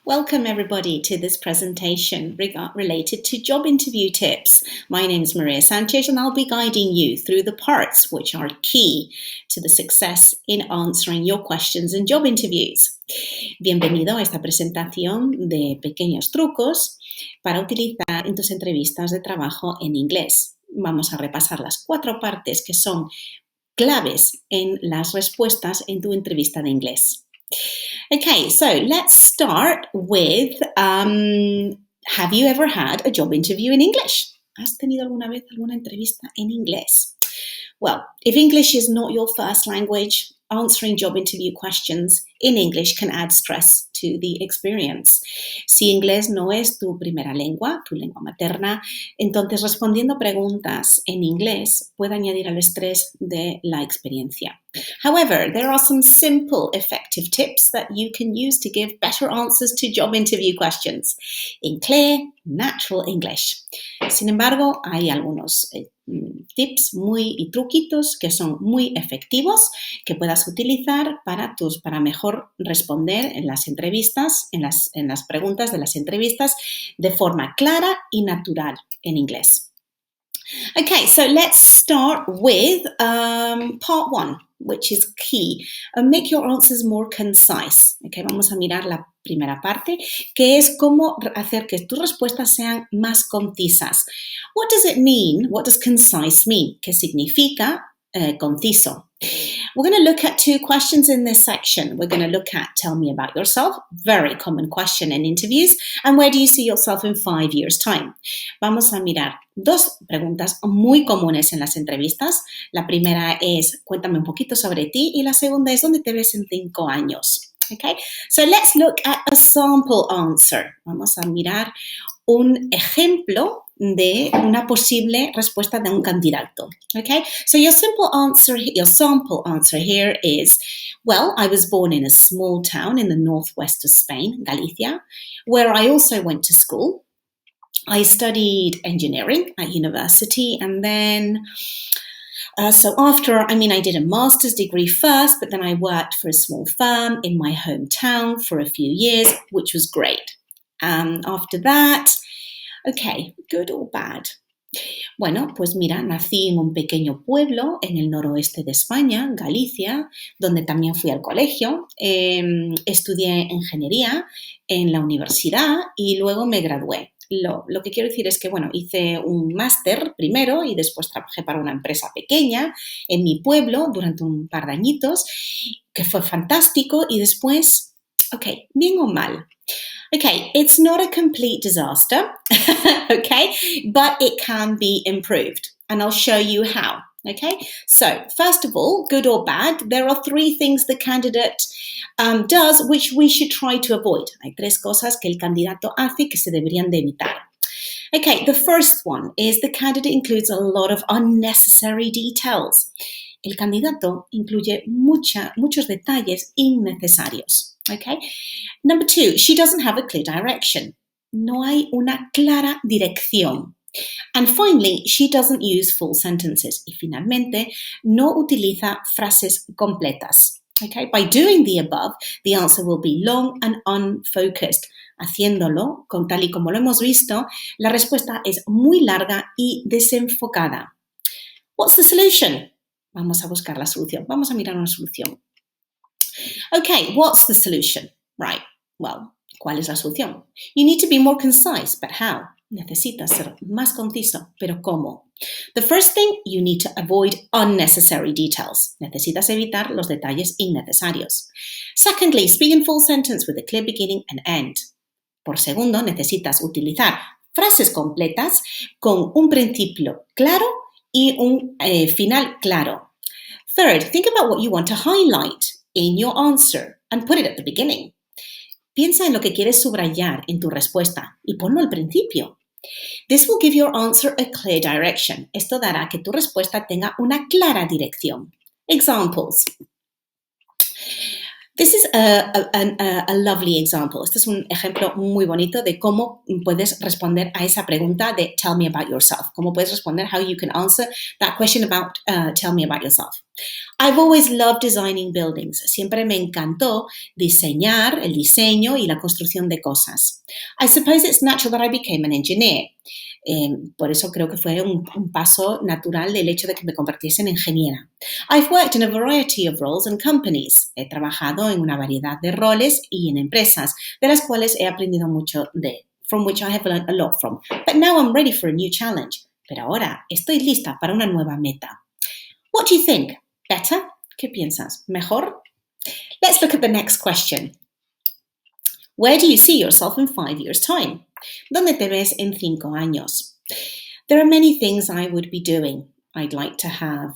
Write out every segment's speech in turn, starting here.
Welcome everybody to this presentation related to job interview tips. My name is Maria Sanchez and I'll be guiding you through the parts which are key to the success in answering your questions in job interviews. Bienvenido a esta presentación de pequeños trucos para utilizar en tus entrevistas de trabajo en inglés. Vamos a repasar las 4 partes que son claves en las respuestas en tu entrevista de inglés. Okay, so let's start with, have you ever had a job interview in English? ¿Has tenido alguna vez alguna entrevista en inglés? Well, if English is not your first language, answering job interview questions in English can add stress to the experience. Si inglés no es tu primera lengua, tu lengua materna, entonces respondiendo preguntas en inglés puede añadir al estrés de la experiencia. However, there are some simple, effective tips that you can use to give better answers to job interview questions in clear, natural English. Sin embargo, hay algunos tips y truquitos que son muy efectivos que puedas utilizar para mejor responder en las entrevistas, en las preguntas de las entrevistas de forma clara y natural en inglés. Okay, so let's start with part 1, which is key. Make your answers more concise. Okay, vamos a mirar la primera parte, que es cómo hacer que tus respuestas sean más concisas. What does it mean? What does concise mean? ¿Qué significa conciso? We're going to look at 2 questions in this section. We're going to look at tell me about yourself, very common question in interviews, and where do you see yourself in 5 years' time? Vamos a mirar 2 preguntas muy comunes en las entrevistas. La primera es cuéntame un poquito sobre ti y la segunda es ¿dónde te ves en 5 años? Okay, so let's look at a sample answer. Vamos a mirar un ejemplo de una posible respuesta de un candidato. Okay, so your sample answer here is, well, I was born in a small town in the northwest of Spain, Galicia, where I also went to school. I studied engineering at university and then I did a master's degree first, but then I worked for a small firm in my hometown for a few years, which was great. After that, okay, good or bad? Bueno, pues mira, nací en un pequeño pueblo en el noroeste de España, Galicia, donde también fui al colegio. Estudié ingeniería en la universidad y luego me gradué. Lo que quiero decir es que, bueno, hice un máster primero y después trabajé para una empresa pequeña en mi pueblo durante un par de añitos, que fue fantástico y después, okay, bien o mal. Okay, it's not a complete disaster, okay, but it can be improved, and I'll show you how, okay? So, first of all, good or bad, there are 3 things the candidate does which we should try to avoid. Hay 3 cosas que el candidato hace que se deberían de evitar. Okay, the first one is the candidate includes a lot of unnecessary details. El candidato incluye muchos detalles innecesarios. Okay. Number 2, she doesn't have a clear direction. No hay una clara dirección. And finally, she doesn't use full sentences. Y finalmente, no utiliza frases completas. Okay. By doing the above, the answer will be long and unfocused. Haciéndolo, tal y como lo hemos visto, la respuesta es muy larga y desenfocada. What's the solution? Vamos a buscar la solución. Vamos a mirar una solución. Okay, what's the solution? Right, well, ¿cuál es la solución? You need to be more concise, but how? Necesitas ser más conciso, pero ¿cómo? The first thing, you need to avoid unnecessary details. Necesitas evitar los detalles innecesarios. Secondly, speak in full sentence with a clear beginning and end. Por segundo, necesitas utilizar frases completas con un principio claro y un final claro. Third, think about what you want to highlight in your answer and put it at the beginning. Piensa en lo que quieres subrayar en tu respuesta y ponlo al principio. This will give your answer a clear direction. Esto dará que tu respuesta tenga una clara dirección. Examples. This is a lovely example. Este es un ejemplo muy bonito de cómo puedes responder a esa pregunta de tell me about yourself. Cómo puedes responder, how you can answer that question about tell me about yourself. I've always loved designing buildings. Siempre me encantó diseñar, el diseño y la construcción de cosas. I suppose it's natural that I became an engineer. Por eso creo que fue un paso natural el hecho de que me convirtiese en ingeniera. I've worked in a variety of roles and companies. He trabajado en una variedad de roles y en empresas, de las cuales he aprendido mucho from which I have learned a lot from. But now I'm ready for a new challenge. Pero ahora estoy lista para una nueva meta. What do you think? Better? ¿Qué piensas? ¿Mejor? Let's look at the next question. Where do you see yourself in 5 years' time? ¿Dónde te ves en 5 años? There are many things I would be doing. I'd like to have,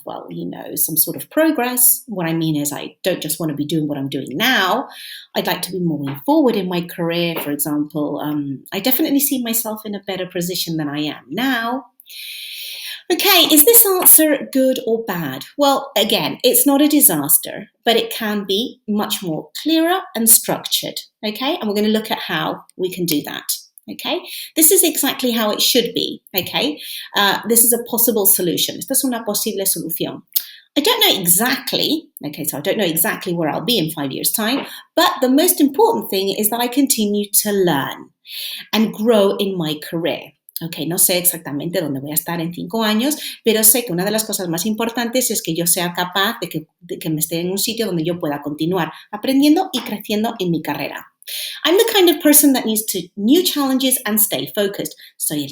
some sort of progress. What I mean is I don't just want to be doing what I'm doing now. I'd like to be moving forward in my career, for example. I definitely see myself in a better position than I am now. Okay, is this answer good or bad? Well, again, it's not a disaster, but it can be much more clearer and structured, okay? And we're going to look at how we can do that, okay? This is exactly how it should be, okay? This is a possible solution. Esta es una posible solución. I don't know exactly, okay, so I don't know exactly where I'll be in 5 years' time, but the most important thing is that I continue to learn and grow in my career. Ok, no sé exactamente dónde voy a estar en 5 años, pero sé que una de las cosas más importantes es que yo sea capaz de que me esté en un sitio donde yo pueda continuar aprendiendo y creciendo en mi carrera. I'm the kind of person that needs new challenges and stay focused. Soy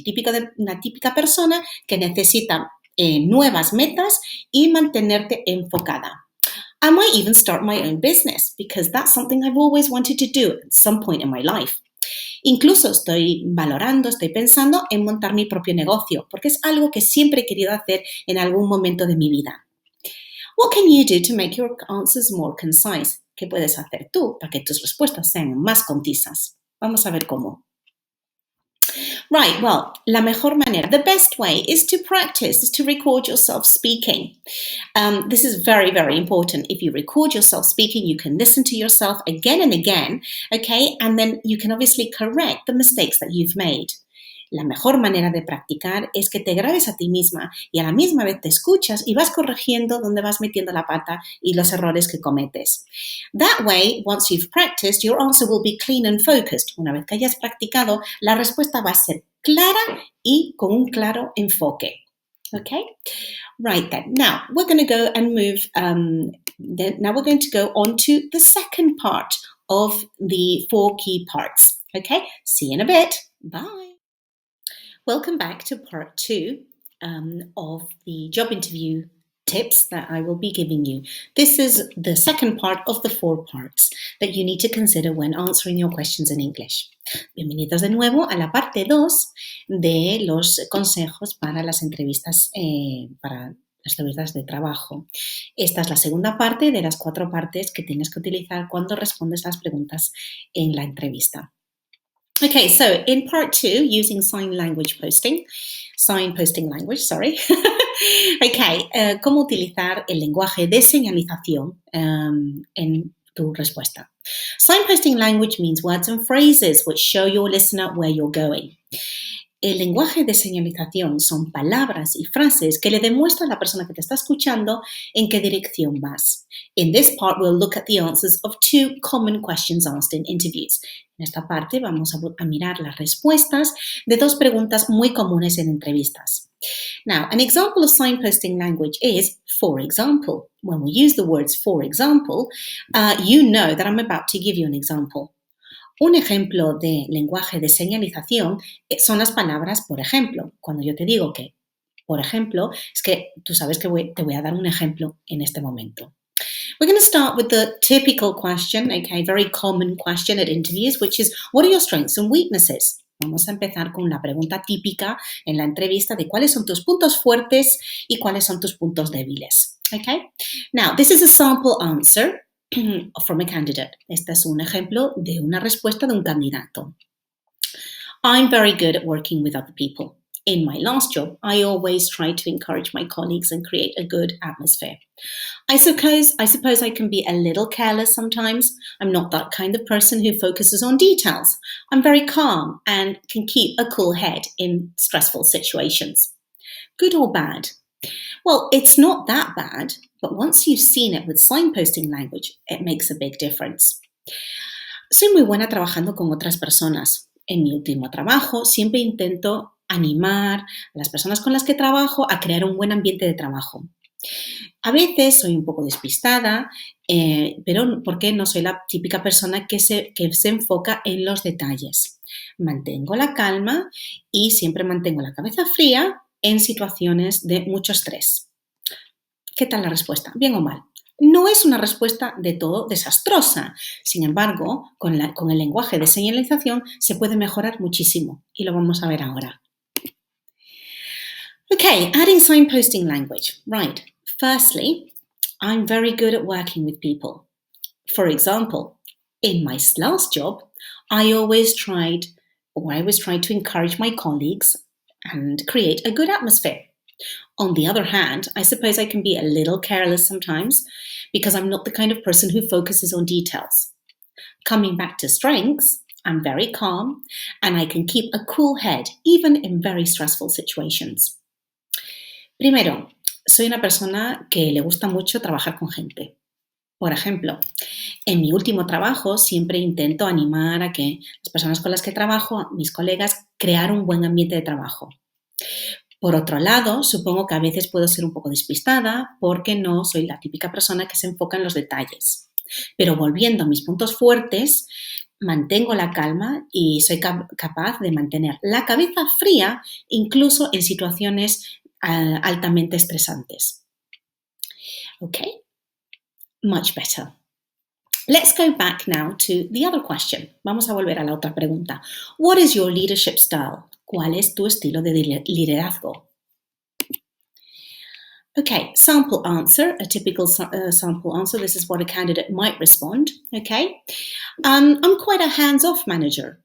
una típica persona que necesita nuevas metas y mantenerte enfocada. I might even start my own business because that's something I've always wanted to do at some point in my life. Incluso estoy pensando en montar mi propio negocio, porque es algo que siempre he querido hacer en algún momento de mi vida. What can you do to make your answers more concise? ¿Qué puedes hacer tú para que tus respuestas sean más concisas? Vamos a ver cómo. Right, well, la mejor manera, the best way is to practice, is to record yourself speaking. This is very, very important. If you record yourself speaking, you can listen to yourself again and again, okay? And then you can obviously correct the mistakes that you've made. La mejor manera de practicar es que te grabes a ti misma y a la misma vez te escuchas y vas corrigiendo donde vas metiendo la pata y los errores que cometes. That way, once you've practiced, your answer will be clean and focused. Una vez que hayas practicado, la respuesta va a ser clara y con un claro enfoque. Okay? Right then. Now, we're going to go and move, now we're going to go on to the second part of the 4 key parts. Okay? See you in a bit. Bye. Welcome back to part 2 of the job interview tips that I will be giving you. This is the second part of the 4 parts that you need to consider when answering your questions in English. Bienvenidos de nuevo a la parte 2 de los consejos para las entrevistas, para las entrevistas de trabajo. Esta es la segunda parte de las 4 partes que tienes que utilizar cuando respondes las preguntas en la entrevista. Okay, so in part 2, using sign posting language, sorry. Okay, ¿cómo utilizar el lenguaje de señalización en tu respuesta? Signposting language means words and phrases which show your listener where you're going. El lenguaje de señalización son palabras y frases que le demuestran a la persona que te está escuchando en qué dirección vas. In this part, we'll look at the answers of 2 common questions asked in interviews. En esta parte vamos a mirar las respuestas de 2 preguntas muy comunes en entrevistas. Now, an example of signposting language is, for example. When we use the words for example, you know that I'm about to give you an example. Un ejemplo de lenguaje de señalización son las palabras por ejemplo. Cuando yo te digo que, por ejemplo, es que tú sabes que te voy a dar un ejemplo en este momento. We're going to start with the typical question, okay, very common question at interviews, which is, what are your strengths and weaknesses? Vamos a empezar con la pregunta típica en la entrevista de cuáles son tus puntos fuertes y cuáles son tus puntos débiles. Okay? Now, this is a sample answer from a candidate. Este es un ejemplo de una respuesta de un candidato. I'm very good at working with other people. In my last job, I always tried to encourage my colleagues and create a good atmosphere. I suppose I can be a little careless sometimes. I'm not that kind of person who focuses on details. I'm very calm and can keep a cool head in stressful situations. Good or bad? Well, it's not that bad, but once you've seen it with signposting language, it makes a big difference. Soy muy buena trabajando con otras personas. En mi último trabajo siempre intento animar a las personas con las que trabajo a crear un buen ambiente de trabajo. A veces soy un poco despistada, pero porque no soy la típica persona que se enfoca en los detalles. Mantengo la calma y siempre mantengo la cabeza fría en situaciones de mucho estrés. ¿Qué tal la respuesta? ¿Bien o mal? No es una respuesta de todo desastrosa. Sin embargo, con el lenguaje de señalización se puede mejorar muchísimo y lo vamos a ver ahora. Okay, adding signposting language. Right. Firstly, I'm very good at working with people. For example, in my last job, I always tried to encourage my colleagues and create a good atmosphere. On the other hand, I suppose I can be a little careless sometimes because I'm not the kind of person who focuses on details. Coming back to strengths, I'm very calm and I can keep a cool head even in very stressful situations. Primero, soy una persona que le gusta mucho trabajar con gente. Por ejemplo, en mi último trabajo siempre intento animar a que las personas con las que trabajo, mis colegas, crear un buen ambiente de trabajo. Por otro lado, supongo que a veces puedo ser un poco despistada porque no soy la típica persona que se enfoca en los detalles. Pero volviendo a mis puntos fuertes, mantengo la calma y soy capaz de mantener la cabeza fría incluso en situaciones altamente estresantes. Okay, much better. Let's go back now to the other question. Vamos a volver a la otra pregunta. What is your leadership style? ¿Cuál es tu estilo de liderazgo? Okay, sample answer, a typical sample answer. This is what a candidate might respond. Okay, I'm quite a hands-off manager.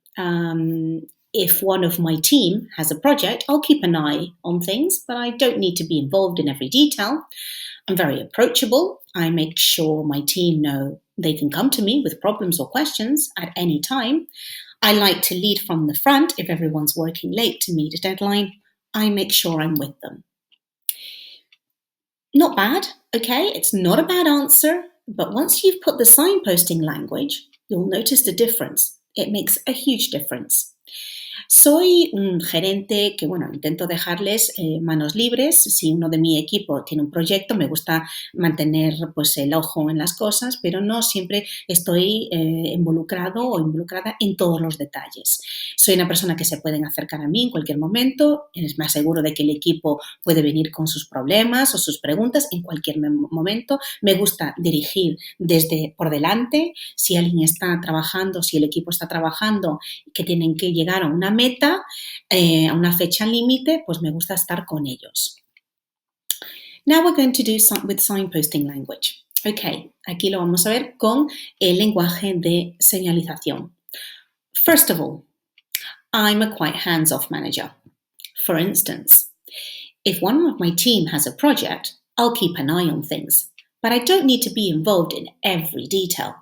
If one of my team has a project, I'll keep an eye on things, but I don't need to be involved in every detail. I'm very approachable. I make sure my team know they can come to me with problems or questions at any time. I like to lead from the front. If everyone's working late to meet a deadline, I make sure I'm with them. Not bad, okay? It's not a bad answer, but once you've put the signposting language, you'll notice the difference. It makes a huge difference. Soy un gerente que, intento dejarles manos libres. Si uno de mi equipo tiene un proyecto, me gusta mantener el ojo en las cosas, pero no siempre estoy involucrado o involucrada en todos los detalles. Soy una persona que se pueden acercar a mí en cualquier momento. Me aseguro de que el equipo puede venir con sus problemas o sus preguntas en cualquier momento. Me gusta dirigir desde por delante. Si alguien está trabajando, si el equipo está trabajando, que tienen que llegar a una meta, a una fecha límite, pues me gusta estar con ellos. Now we're going to do with signposting language. Okay, aquí lo vamos a ver con el lenguaje de señalización. First of all, I'm a quite hands-off manager. For instance, if one of my team has a project, I'll keep an eye on things, but I don't need to be involved in every detail.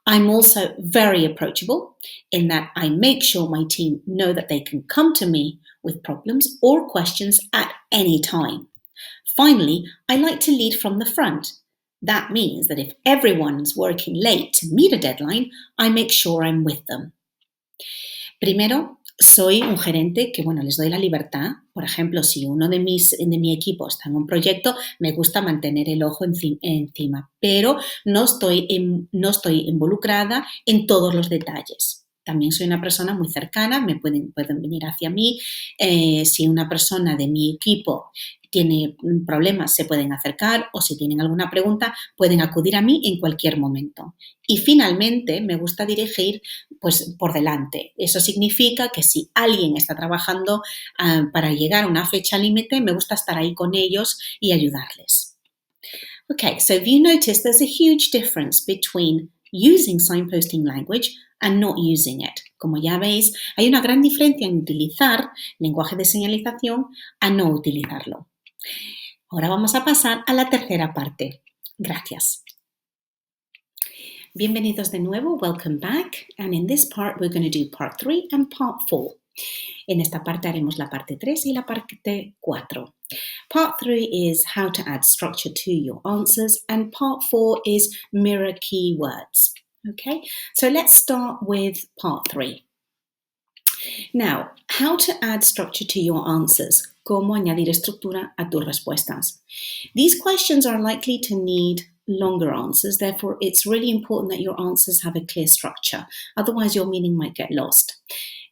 I'm also very approachable in that I make sure my team know that they can come to me with problems or questions at any time. Finally, I like to lead from the front. That means that if everyone's working late to meet a deadline, I make sure I'm with them. Primero, soy un gerente que, les doy la libertad. Por ejemplo, si uno de mi equipo está en un proyecto, me gusta mantener el ojo encima, pero no estoy involucrada en todos los detalles. También soy una persona muy cercana, pueden venir hacia mí. Si una persona de mi equipo tiene problemas, se pueden acercar, o si tienen alguna pregunta, pueden acudir a mí en cualquier momento. Y finalmente, me gusta dirigir por delante. Eso significa que si alguien está trabajando para llegar a una fecha límite, me gusta estar ahí con ellos y ayudarles. Okay, so if you notice, there's a huge difference between using signposting language and not using it. Como ya veis, hay una gran diferencia en utilizar lenguaje de señalización a no utilizarlo. Ahora vamos a pasar a la tercera parte. Gracias. Bienvenidos de nuevo. Welcome back. And in this part, we're going to do part 3 and part 4. En esta parte haremos la parte 3 y la parte 4. Part 3 is how to add structure to your answers, and part 4 is mirror keywords. Okay, so let's start with part 3. Now, how to add structure to your answers. Cómo añadir estructura a tus respuestas. These questions are likely to need longer answers, therefore it's really important that your answers have a clear structure, otherwise your meaning might get lost.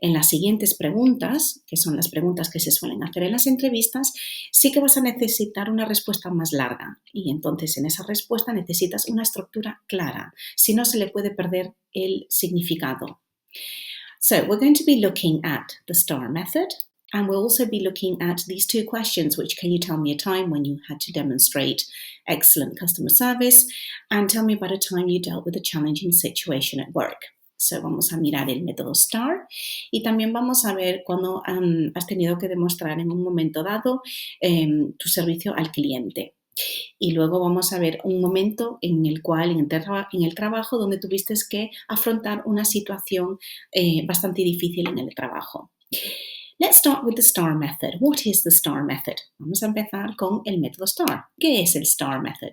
En las siguientes preguntas, que son las preguntas que se suelen hacer en las entrevistas, sí que vas a necesitar una respuesta más larga y entonces en esa respuesta necesitas una estructura clara, si no se le puede perder el significado. So we're going to be looking at the STAR method, and we'll also be looking at these two questions, which can you tell me a time when you had to demonstrate excellent customer service, and tell me about a time you dealt with a challenging situation at work. So vamos a mirar el método STAR y también vamos a ver cuando has tenido que demostrar en un momento dado tu servicio al cliente. Y luego vamos a ver un momento en el cual en el trabajo donde tuviste que afrontar una situación bastante difícil en el trabajo. Let's start with the STAR method. What is the STAR method? Vamos a empezar con el método STAR. ¿Qué es el STAR method?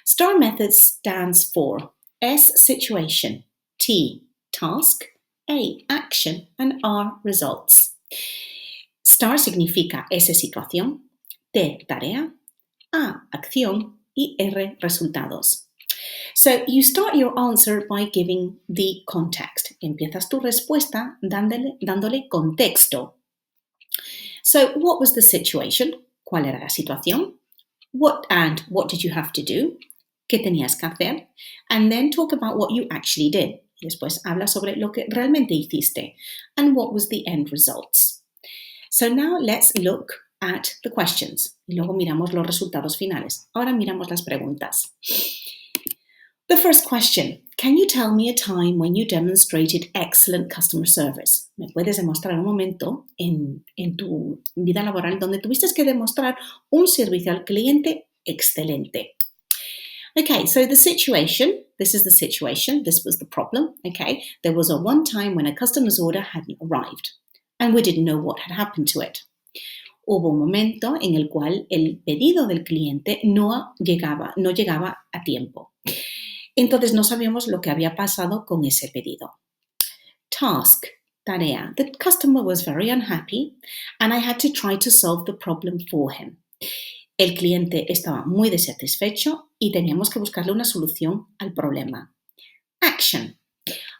STAR method stands for S, situation, T, task, A, action, and R, results. STAR significa S, situación, T, tarea, A, acción y R, resultados. So you start your answer by giving the context. Empiezas tu respuesta dándole contexto. So what was the situation? ¿Cuál era la situación? What did you have to do? ¿Qué tenías que hacer? And then talk about what you actually did. Y después habla sobre lo que realmente hiciste. And what was the end results? So now let's look at the questions. Y luego miramos los resultados finales. Ahora miramos las preguntas. The first question, can you tell me a time when you demonstrated excellent customer service? ¿Me puedes demostrar un momento en tu vida laboral donde tuviste que demostrar un servicio al cliente excelente? Okay, so the situation, this is the situation, this was the problem, okay? There was a one time when a customer's order hadn't arrived and we didn't know what had happened to it. Hubo un momento en el cual el pedido del cliente no llegaba a tiempo. Entonces no sabíamos lo que había pasado con ese pedido. Task, tarea. The customer was very unhappy and I had to try to solve the problem for him. El cliente estaba muy desatisfecho y teníamos que buscarle una solución al problema. Action.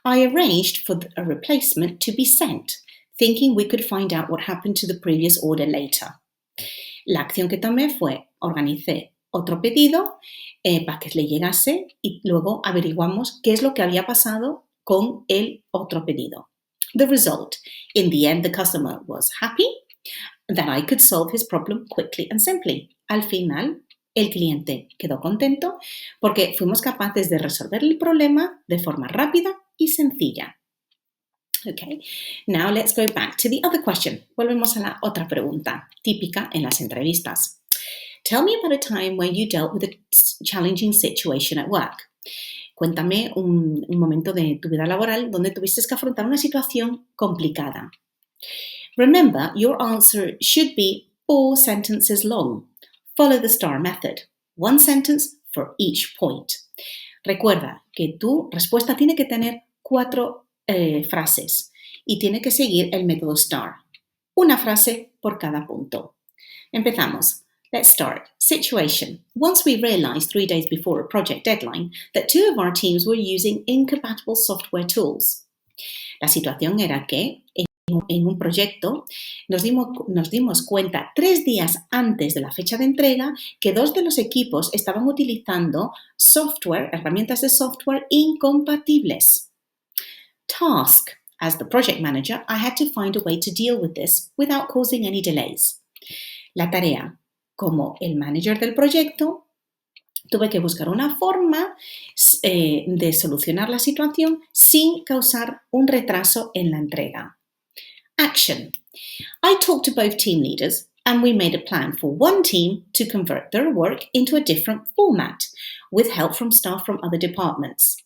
I arranged for a replacement to be sent, thinking we could find out what happened to the previous order later. La acción que tomé fue organicé otro pedido para que le llegase y luego averiguamos qué es lo que había pasado con el otro pedido. The result. In the end, the customer was happy that I could solve his problem quickly and simply. Al final, el cliente quedó contento porque fuimos capaces de resolver el problema de forma rápida y sencilla. Okay, now let's go back to the other question. Volvemos a la otra pregunta, típica en las entrevistas. Tell me about a time when you dealt with a challenging situation at work. Cuéntame un momento de tu vida laboral donde tuviste que afrontar una situación complicada. Remember, your answer should be 4 sentences long. Follow the STAR method. 1 sentence for each point. Recuerda que tu respuesta tiene que tener 4 frases y tiene que seguir el método STAR. Una frase por cada punto. Empezamos. Let's start. Situation. Once we realized 3 days before a project deadline that 2 of our teams were using incompatible software tools. La situación era que en un proyecto nos dimos cuenta 3 días antes de la fecha de entrega que 2 de los equipos estaban utilizando herramientas de software incompatibles. Task. As the project manager, I had to find a way to deal with this without causing any delays. La tarea. Como el manager del proyecto, tuve que buscar una forma de solucionar la situación sin causar un retraso en la entrega. Action. I talked to both team leaders and we made a plan for one team to convert their work into a different format with help from staff from other departments.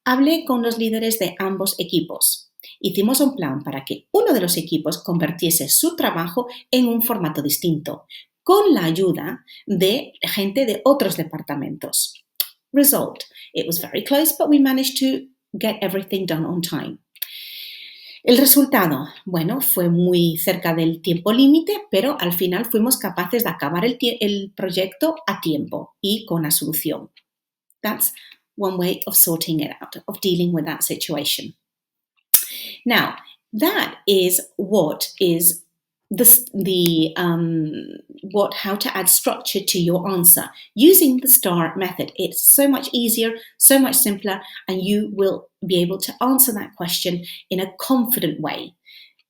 Hablé con los líderes de ambos equipos. Hicimos un plan para que uno de los equipos convirtiese su trabajo en un formato distinto, con la ayuda de gente de otros departamentos. Result, it was very close, but we managed to get everything done on time. El resultado, bueno, fue muy cerca del tiempo límite, pero al final fuimos capaces de acabar el proyecto a tiempo y con la solución. That's one way of sorting it out, of dealing with that situation. Now, that is what is how to add structure to your answer using the STAR method. It's so much easier, so much simpler, and you will be able to answer that question in a confident way.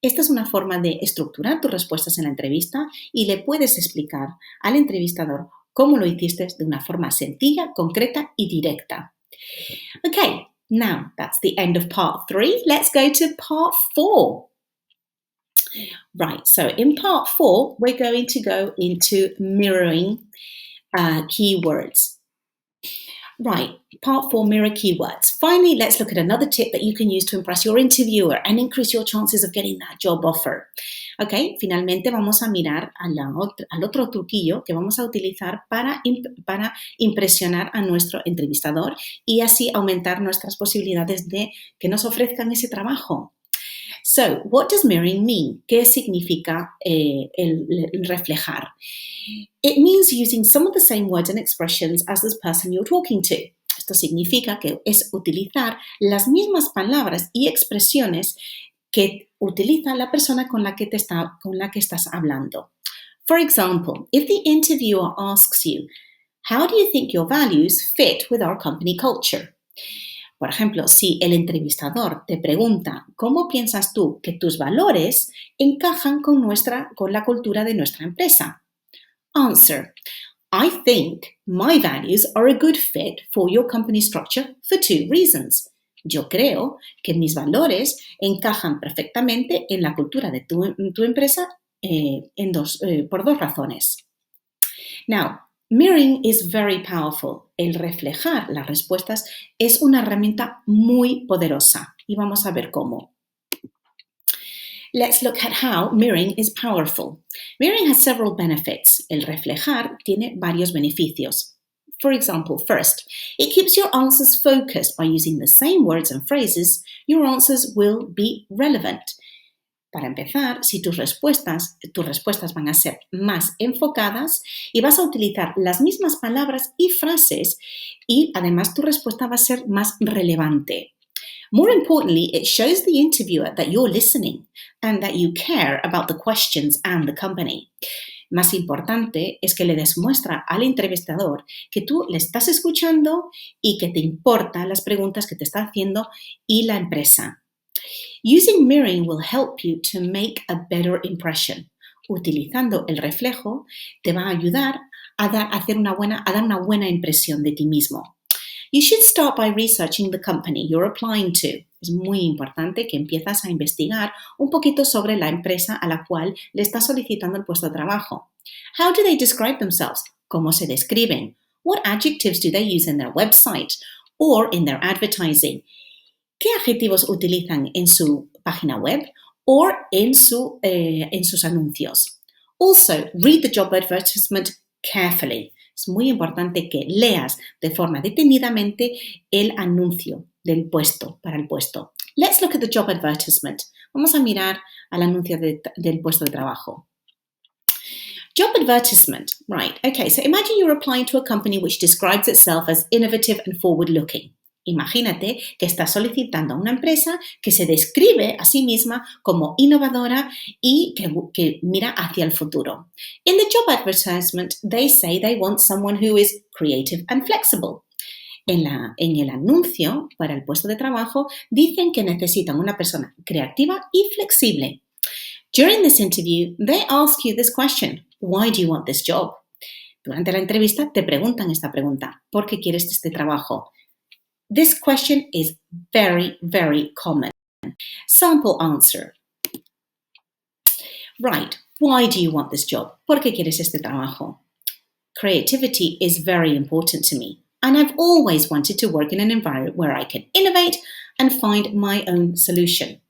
Esta es una forma de estructurar tus respuestas en la entrevista y le puedes explicar al entrevistador cómo lo hiciste de una forma sencilla, concreta y directa. Okay, now that's the end of part 3. Let's go to part 4. Right, so in part 4, we're going to go into mirroring keywords. Right, part 4, mirror keywords. Finally, let's look at another tip that you can use to impress your interviewer and increase your chances of getting that job offer. Ok, finalmente vamos a mirar al otro truquillo que vamos a utilizar para impresionar a nuestro entrevistador y así aumentar nuestras posibilidades de que nos ofrezcan ese trabajo. So, what does mirroring mean? ¿Qué significa el reflejar? It means using some of the same words and expressions as this person you're talking to. Esto significa que es utilizar las mismas palabras y expresiones que utiliza la persona con la que estás hablando. For example, if the interviewer asks you, how do you think your values fit with our company culture? Por ejemplo, si el entrevistador te pregunta ¿cómo piensas tú que tus valores encajan con la cultura de nuestra empresa? Answer, I think my values are a good fit for your company structure for 2 reasons. Yo creo que mis valores encajan perfectamente en la cultura de tu empresa por 2 razones. Now, mirroring is very powerful. El reflejar las respuestas es una herramienta muy poderosa y vamos a ver cómo. Let's look at how mirroring is powerful. Mirroring has several benefits. El reflejar tiene varios beneficios. For example, first, it keeps your answers focused. By using the same words and phrases, your answers will be relevant. Para empezar, si tus respuestas van a ser más enfocadas y vas a utilizar las mismas palabras y frases y además tu respuesta va a ser más relevante. More importantly, it shows the interviewer that you're listening and that you care about the questions and the company. Más importante es que le demuestra al entrevistador que tú le estás escuchando y que te importan las preguntas que te está haciendo y la empresa. Using mirroring will help you to make a better impression. Utilizando el reflejo te va a ayudar a dar una buena impresión de ti mismo. You should start by researching the company you're applying to. Es muy importante que empiezas a investigar un poquito sobre la empresa a la cual le estás solicitando el puesto de trabajo. How do they describe themselves? ¿Cómo se describen? What adjectives do they use in their website or in their advertising? ¿Qué adjetivos utilizan en su página web o en sus anuncios? Also, read the job advertisement carefully. Es muy importante que leas de forma detenidamente el anuncio para el puesto. Let's look at the job advertisement. Vamos a mirar al anuncio del puesto de trabajo. Job advertisement. Right. Okay, so imagine you're applying to a company which describes itself as innovative and forward-looking. Imagínate que estás solicitando a una empresa que se describe a sí misma como innovadora y que mira hacia el futuro. In the job advertisement, they say they want someone who is creative and flexible. En el anuncio para el puesto de trabajo dicen que necesitan una persona creativa y flexible. During this interview, they ask you this question: Why do you want this job? Durante la entrevista te preguntan esta pregunta: ¿por qué quieres este trabajo? This question is very, very common. Sample answer. Right. Why do you want this job? ¿Por qué quieres este trabajo? Creativity is very important to me, and I've always wanted to work in an environment where I can innovate and find my own solution.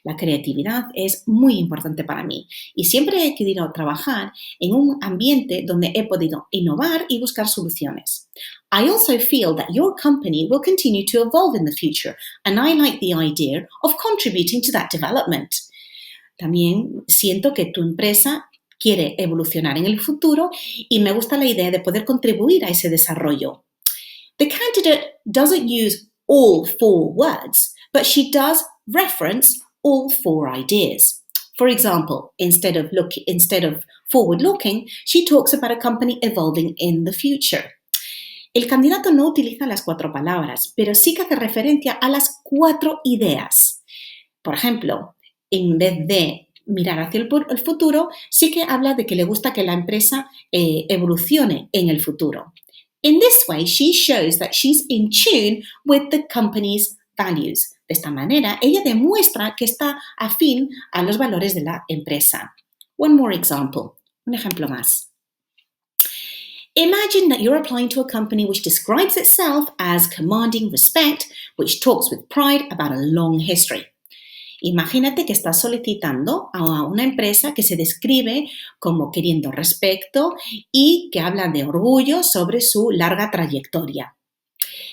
La creatividad es muy importante para mí y siempre he querido trabajar en un ambiente donde he podido innovar y buscar soluciones. I also feel that your company will continue to evolve in the future and I like the idea of contributing to that development. También siento que tu empresa quiere evolucionar en el futuro y me gusta la idea de poder contribuir a ese desarrollo. The candidate doesn't use all 4 words, but she does reference all 4 ideas. For example, instead of forward-looking, she talks about a company evolving in the future. El candidato no utiliza las 4 palabras, pero sí que hace referencia a las 4 ideas. Por ejemplo, en vez de mirar hacia el futuro, sí que habla de que le gusta que la empresa evolucione en el futuro. In this way, she shows that she's in tune with the company's values. De esta manera, ella demuestra que está afín a los valores de la empresa. One more example. Un ejemplo más. Imagine that you're applying to a company which describes itself as commanding respect, which talks with pride about a long history. Imagínate que estás solicitando a una empresa que se describe como queriendo respeto y que habla de orgullo sobre su larga trayectoria.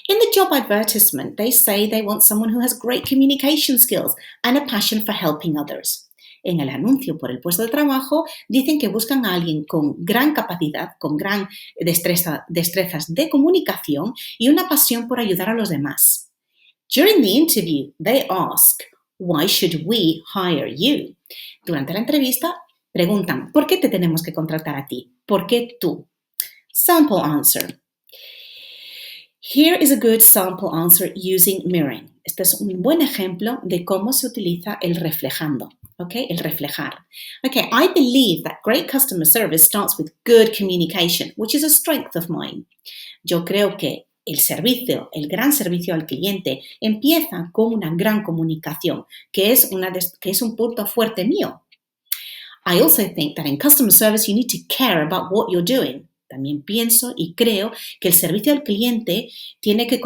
In the job advertisement, they say they want someone who has great communication skills and a passion for helping others. En el anuncio por el puesto de trabajo dicen que buscan a alguien con gran capacidad, con gran destrezas de comunicación y una pasión por ayudar a los demás. During the interview, they ask, "Why should we hire you?" Durante la entrevista preguntan, ¿por qué te tenemos que contratar a ti? ¿Por qué tú? Sample answer. Here is a good sample answer using mirroring. Este es un buen ejemplo de cómo se utiliza el reflejando, ¿ok? El reflejar. Okay, I believe that great customer service starts with good communication, which is a strength of mine. Yo creo que el gran servicio al cliente empieza con una gran comunicación, que es un punto fuerte mío. I also think that in customer service you need to care about what you're doing. También pienso y creo que el servicio al cliente tiene que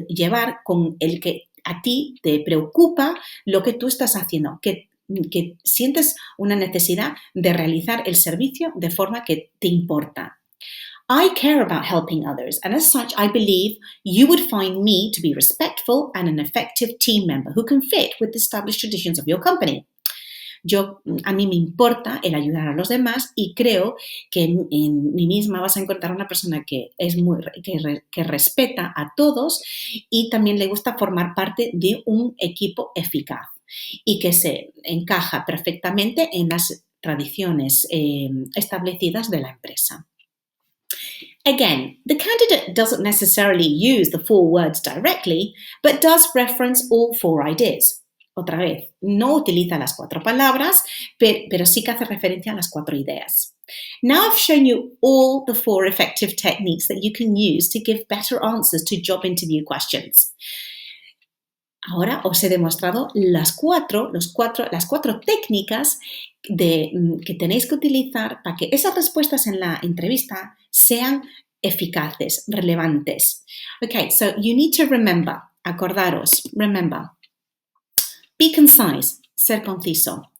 llevar con el que a ti te preocupa lo que tú estás haciendo, que sientes una necesidad de realizar el servicio de forma que te importa. I care about helping others, and as such, I believe you would find me to be respectful and an effective team member who can fit with the established traditions of your company. A mí me importa el ayudar a los demás y creo que en mí misma vas a encontrar una persona que respeta a todos y también le gusta formar parte de un equipo eficaz y que se encaja perfectamente en las tradiciones establecidas de la empresa. Again, the candidate doesn't necessarily use the 4 words directly, but does reference all 4 ideas. Otra vez, no utiliza las 4 palabras, pero sí que hace referencia a las 4 ideas. Now I've shown you all the 4 effective techniques that you can use to give better answers to job interview questions. Ahora os he demostrado las 4 técnicas que tenéis que utilizar para que esas respuestas en la entrevista sean eficaces, relevantes. Okay, so you need to remember, acordaros, remember. Be concise, ser conciso.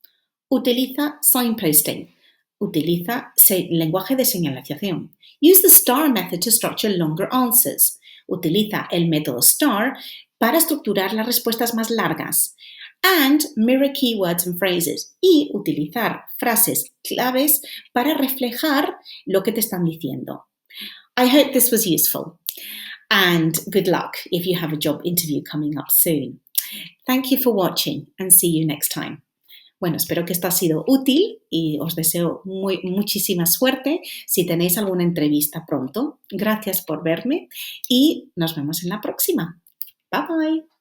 Utiliza signposting. Utiliza lenguaje de señalización. Use the STAR method to structure longer answers. Utiliza el método STAR para estructurar las respuestas más largas. And mirror keywords and phrases. Y utilizar frases claves para reflejar lo que te están diciendo. I hope this was useful. And good luck if you have a job interview coming up soon. Thank you for watching and see you next time. Bueno, espero que esto ha sido útil y os deseo muchísima suerte si tenéis alguna entrevista pronto. Gracias por verme y nos vemos en la próxima. Bye bye.